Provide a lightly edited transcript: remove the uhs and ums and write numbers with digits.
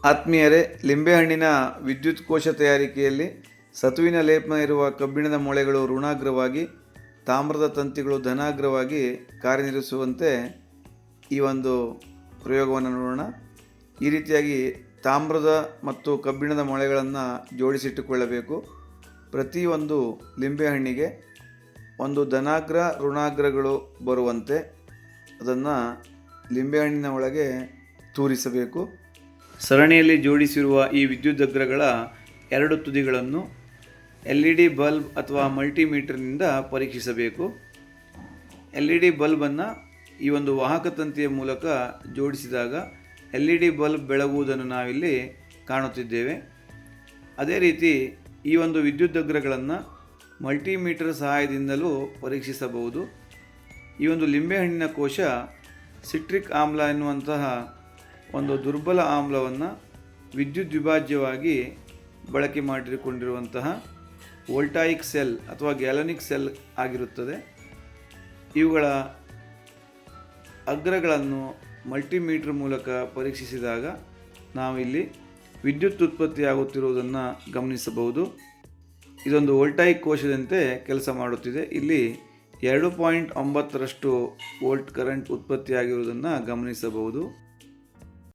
ಆತ್ಮೀಯರೇ, ಲಿಂಬೆಹಣ್ಣಿನ ವಿದ್ಯುತ್ ಕೋಶ ತಯಾರಿಕೆಯಲ್ಲಿ ಸತುವಿನ ಲೇಪನ ಇರುವ ಕಬ್ಬಿಣದ ಮೊಳೆಗಳು ಋಣಾಗ್ರವಾಗಿ, ತಾಮ್ರದ ತಂತಿಗಳು ಧನಾಗ್ರವಾಗಿ ಕಾರ್ಯನಿರ್ವಹಿಸುವಂತೆ ಈ ಒಂದು ಪ್ರಯೋಗವನ್ನು ನೋಡೋಣ. ಈ ರೀತಿಯಾಗಿ ತಾಮ್ರದ ಮತ್ತು ಕಬ್ಬಿಣದ ಮೊಳೆಗಳನ್ನು ಜೋಡಿಸಿಟ್ಟುಕೊಳ್ಳಬೇಕು. ಪ್ರತಿಯೊಂದು ಲಿಂಬೆಹಣ್ಣಿಗೆ ಒಂದು ಧನಾಗ್ರ ಋಣಾಗ್ರಗಳು ಬರುವಂತೆ ಅದನ್ನು ಲಿಂಬೆಹಣ್ಣಿನ ಒಳಗೆ ತೂರಿಸಬೇಕು. ಸರಣಿಯಲ್ಲಿ ಜೋಡಿಸಿರುವ ಈ ವಿದ್ಯುದಗ್ರಗಳ ಎರಡು ತುದಿಗಳನ್ನು LED ಬಲ್ಬ್ ಅಥವಾ ಮಲ್ಟಿಮೀಟರ್ನಿಂದ ಪರೀಕ್ಷಿಸಬೇಕು. LED ಬಲ್ಬನ್ನು ಈ ಒಂದು ವಾಹಕ ತಂತಿಯ ಮೂಲಕ ಜೋಡಿಸಿದಾಗ LED ಬಲ್ಬ್ ಬೆಳಗುವುದನ್ನು ನಾವಿಲ್ಲಿ ಕಾಣುತ್ತಿದ್ದೇವೆ. ಅದೇ ರೀತಿ ಈ ಒಂದು ವಿದ್ಯುದಗ್ರಗಳನ್ನು ಮಲ್ಟಿಮೀಟರ್ ಸಹಾಯದಿಂದಲೂ ಪರೀಕ್ಷಿಸಬಹುದು. ಈ ಒಂದು ಲಿಂಬೆಹಣ್ಣಿನ ಕೋಶ ಸಿಟ್ರಿಕ್ ಆಮ್ಲ ಎನ್ನುವಂತಹ ಒಂದು ದುರ್ಬಲ ಆಮ್ಲವನ್ನು ವಿದ್ಯುತ್ ವಿಭಾಜ್ಯವಾಗಿ ಬಳಕೆ ಮಾಡಿಕೊಂಡಿರುವಂತಹ ವೋಲ್ಟಾಯಿಕ್ ಸೆಲ್ ಅಥವಾ ಗ್ಯಾಲೋನಿಕ್ ಸೆಲ್ ಆಗಿರುತ್ತದೆ. ಇವುಗಳ ಅಗ್ರಗಳನ್ನು ಮಲ್ಟಿಮೀಟರ್ ಮೂಲಕ ಪರೀಕ್ಷಿಸಿದಾಗ ನಾವು ಇಲ್ಲಿ ವಿದ್ಯುತ್ ಉತ್ಪತ್ತಿಯಾಗುತ್ತಿರುವುದನ್ನು ಗಮನಿಸಬಹುದು. ಇದೊಂದು ವೋಲ್ಟಾಯಿಕ್ ಕೋಶದಂತೆ ಕೆಲಸ ಮಾಡುತ್ತಿದೆ. ಇಲ್ಲಿ 2.9 ವೋಲ್ಟ್ ಕರೆಂಟ್ ಉತ್ಪತ್ತಿಯಾಗಿರುವುದನ್ನು ಗಮನಿಸಬಹುದು.